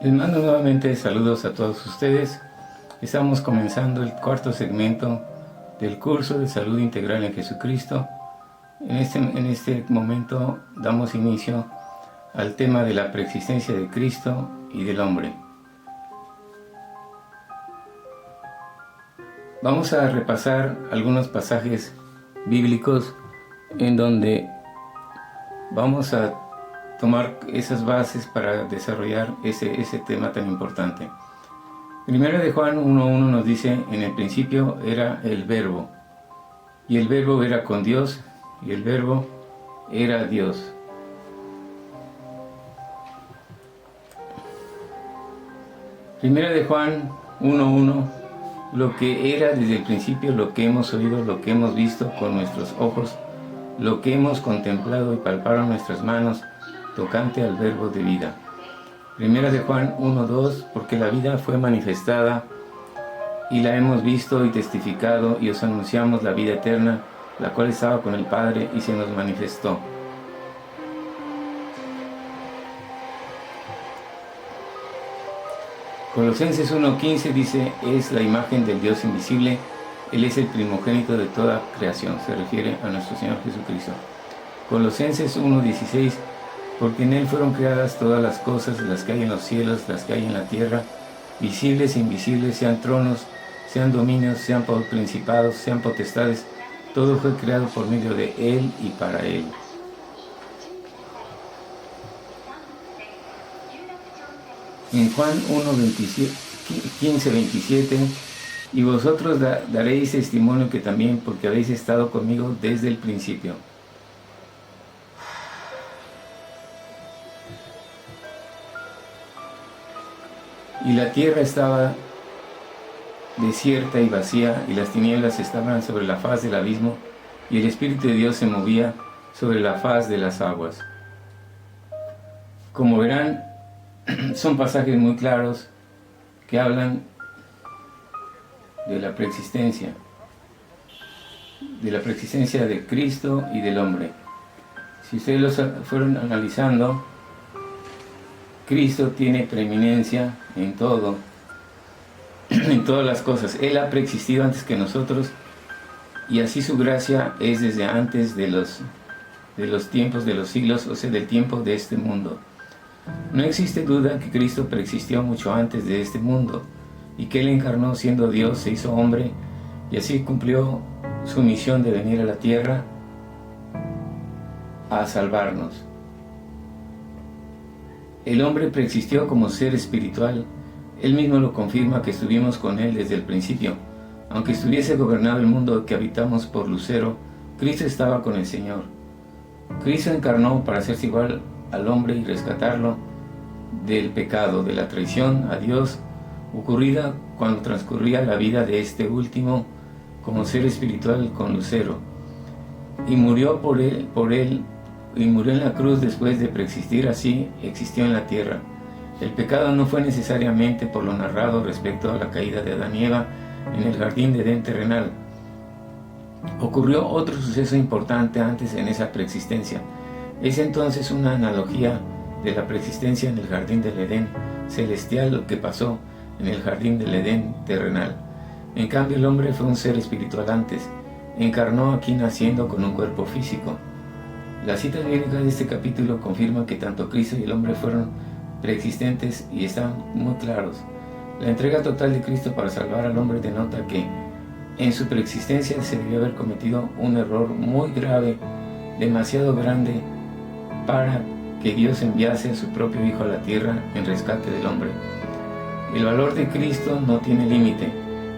Les mando nuevamente saludos a todos ustedes. Estamos comenzando el cuarto segmento del curso de Salud Integral en Jesucristo. En este momento damos inicio al tema de la preexistencia de Cristo y del hombre. Vamos a repasar algunos pasajes bíblicos en donde vamos a tomar esas bases para desarrollar ese tema tan importante. Primero de Juan 1.1 nos dice: en el principio era el Verbo, y el Verbo era con Dios, y el Verbo era Dios. Primero de Juan 1.1: lo que era desde el principio, lo que hemos oído, lo que hemos visto con nuestros ojos, lo que hemos contemplado y palparon nuestras manos, tocante al Verbo de vida. Primera de Juan 1.2: porque la vida fue manifestada y la hemos visto y testificado, y os anunciamos la vida eterna, la cual estaba con el Padre y se nos manifestó. Colosenses 1.15 dice: es la imagen del Dios invisible, Él es el primogénito de toda creación. Se refiere a nuestro Señor Jesucristo. Colosenses 1.16: porque en Él fueron creadas todas las cosas, las que hay en los cielos, las que hay en la tierra, visibles e invisibles, sean tronos, sean dominios, sean principados, sean potestades, todo fue creado por medio de Él y para Él. En Juan 15:27: y vosotros daréis testimonio que también, porque habéis estado conmigo desde el principio. Y la tierra estaba desierta y vacía, y las tinieblas estaban sobre la faz del abismo, y el Espíritu de Dios se movía sobre la faz de las aguas. Como verán, son pasajes muy claros que hablan de la preexistencia de Cristo y del hombre. Si ustedes los fueron analizando, Cristo tiene preeminencia en todo, en todas las cosas. Él ha preexistido antes que nosotros, y así su gracia es desde antes de los tiempos de los siglos, o sea, del tiempo de este mundo. No existe duda que Cristo preexistió mucho antes de este mundo, y que Él encarnó siendo Dios, se hizo hombre, y así cumplió su misión de venir a la tierra a salvarnos. El hombre preexistió como ser espiritual. Él mismo lo confirma, que estuvimos con Él desde el principio. Aunque estuviese gobernado el mundo que habitamos por lucero, Cristo estaba con el Señor. Cristo encarnó para hacerse igual al hombre y rescatarlo del pecado, de la traición a Dios, ocurrida cuando transcurría la vida de este último como ser espiritual con lucero. Y murió por él, y murió en la cruz después de preexistir. Así existió en la tierra. El pecado no fue necesariamente por lo narrado respecto a la caída de Adán y Eva en el jardín de Edén terrenal. Ocurrió otro suceso importante antes en esa preexistencia. Es entonces una analogía de la preexistencia en el jardín del Edén celestial, lo que pasó en el jardín del Edén terrenal. En cambio, el hombre fue un ser espiritual antes. Encarnó aquí naciendo con un cuerpo físico. Las citas bíblicas de este capítulo confirman que tanto Cristo y el hombre fueron preexistentes y están muy claros. La entrega total de Cristo para salvar al hombre denota que en su preexistencia se debió haber cometido un error muy grave, demasiado grande, para que Dios enviase a su propio Hijo a la tierra en rescate del hombre. El valor de Cristo no tiene límite,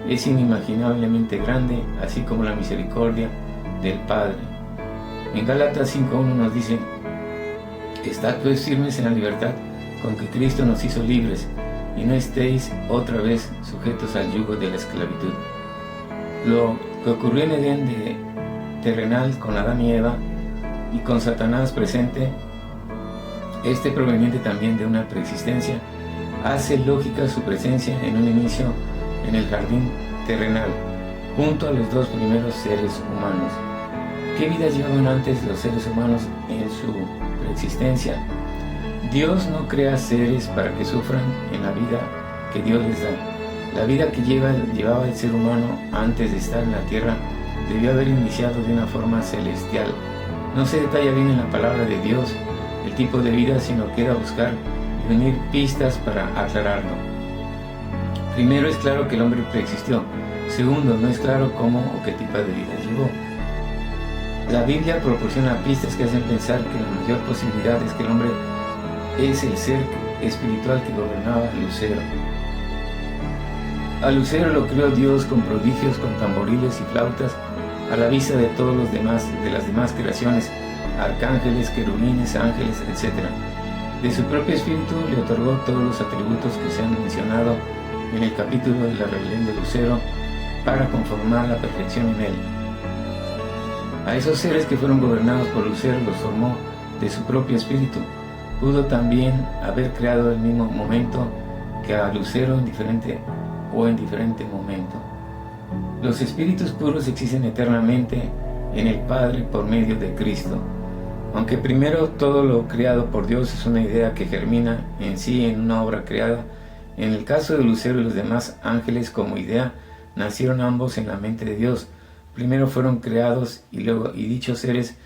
es inimaginablemente grande, así como la misericordia del Padre. En Gálatas 5.1 nos dice: estad pues firmes en la libertad con que Cristo nos hizo libres, y no estéis otra vez sujetos al yugo de la esclavitud. Lo que ocurrió en Edén terrenal con Adán y Eva, y con Satanás presente, proveniente también de una preexistencia, hace lógica su presencia en un inicio en el jardín terrenal, junto a los dos primeros seres humanos. ¿Qué vidas llevaban antes los seres humanos en su preexistencia? Dios no crea seres para que sufran en la vida que Dios les da. La vida que llevaba el ser humano antes de estar en la tierra debió haber iniciado de una forma celestial. No se detalla bien en la palabra de Dios el tipo de vida, sino queda buscar y unir pistas para aclararlo. Primero, es claro que el hombre preexistió. Segundo, no es claro cómo o qué tipo de vida llevó. La Biblia proporciona pistas que hacen pensar que la mayor posibilidad es que el hombre es el ser espiritual que gobernaba Lucero. A Lucero lo creó Dios con prodigios, con tamboriles y flautas, a la vista de todos los demás, de las demás creaciones, arcángeles, querubines, ángeles, etc. De su propio espíritu le otorgó todos los atributos que se han mencionado en el capítulo de la rebelión de Lucero para conformar la perfección en él. A esos seres que fueron gobernados por Lucero los formó de su propio espíritu. Pudo también haber creado el mismo momento que a Lucero en diferente momento. Los espíritus puros existen eternamente en el Padre por medio de Cristo. Aunque primero todo lo creado por Dios es una idea que germina en sí en una obra creada, en el caso de Lucero y los demás ángeles como idea, nacieron ambos en la mente de Dios. Primero fueron creados y dichos seres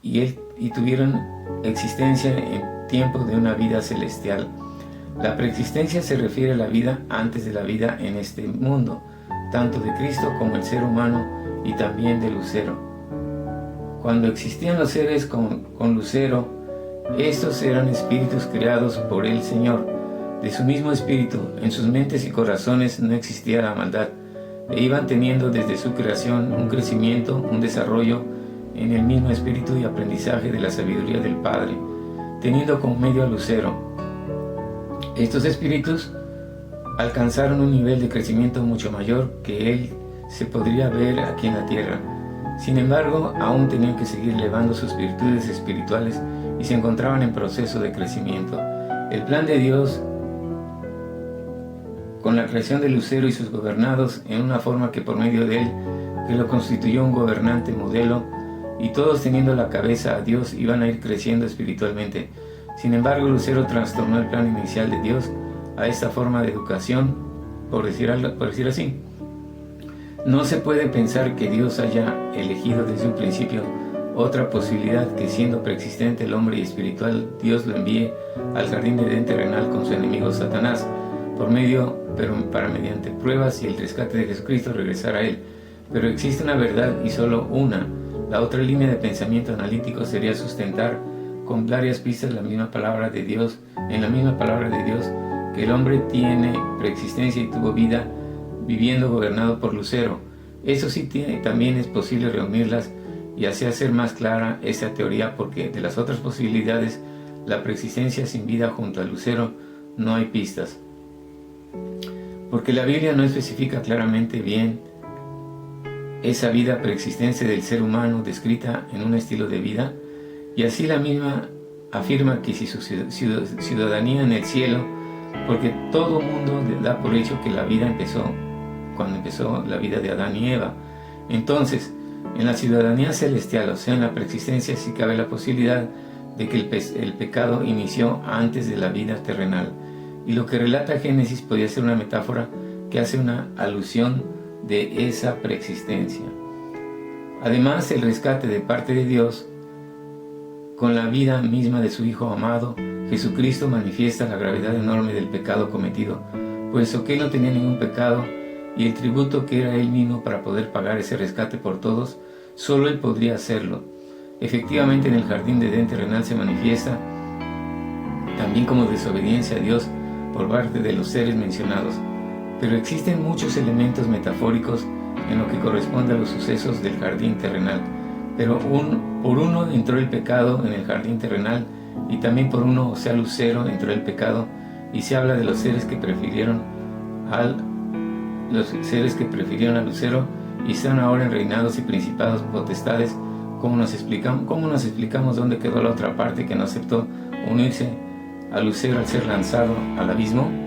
y tuvieron existencia en tiempo de una vida celestial. La preexistencia se refiere a la vida antes de la vida en este mundo, tanto de Cristo como el ser humano y también de Lucero. Cuando existían los seres con Lucero, estos eran espíritus creados por el Señor. De su mismo espíritu, en sus mentes y corazones no existía la maldad, e iban teniendo desde su creación un crecimiento, un desarrollo en el mismo espíritu y aprendizaje de la sabiduría del Padre, teniendo como medio a Lucero. Estos espíritus alcanzaron un nivel de crecimiento mucho mayor que él se podría ver aquí en la tierra. Sin embargo, aún tenían que seguir elevando sus virtudes espirituales y se encontraban en proceso de crecimiento. El plan de Dios con la creación de Lucero y sus gobernados en una forma que por medio de él, que lo constituyó un gobernante modelo, y todos teniendo la cabeza a Dios iban a ir creciendo espiritualmente. Sin embargo, Lucero trastornó el plan inicial de Dios a esta forma de educación, por decir así. No se puede pensar que Dios haya elegido desde un principio otra posibilidad que, siendo preexistente el hombre y espiritual, Dios lo envíe al jardín de Edén terrenal con su enemigo Satanás, para mediante pruebas y el rescate de Jesucristo regresar a él. Pero existe una verdad y solo una. La otra línea de pensamiento analítico sería sustentar con varias pistas en la misma palabra de Dios, que el hombre tiene preexistencia y tuvo vida viviendo gobernado por Lucero. Eso sí también es posible reunirlas y así hacer más clara esa teoría, porque de las otras posibilidades, la preexistencia sin vida junto a Lucero, no hay pistas. Porque la Biblia no especifica claramente bien esa vida preexistencia del ser humano descrita en un estilo de vida, y así la misma afirma que si su ciudadanía en el cielo, porque todo mundo da por hecho que la vida empezó cuando empezó la vida de Adán y Eva. Entonces, en la ciudadanía celestial, o sea en la preexistencia, sí cabe la posibilidad de que el pecado inició antes de la vida terrenal, y lo que relata Génesis podría ser una metáfora que hace una alusión de esa preexistencia. Además, el rescate de parte de Dios con la vida misma de su Hijo amado, Jesucristo, manifiesta la gravedad enorme del pecado cometido, puesto que él no tenía ningún pecado, y el tributo que era él mismo para poder pagar ese rescate por todos, solo él podría hacerlo. Efectivamente, en el jardín de Edén terrenal se manifiesta también como desobediencia a Dios por parte de los seres mencionados, pero existen muchos elementos metafóricos en lo que corresponde a los sucesos del jardín terrenal. Pero por uno entró el pecado en el jardín terrenal, y también por uno, o sea Lucero, entró el pecado, y se habla de los seres que prefirieron a Lucero y están ahora en reinados y principados, potestades. ¿Cómo nos explicamos dónde quedó la otra parte que no aceptó unirse a Lucero al ser lanzado al abismo?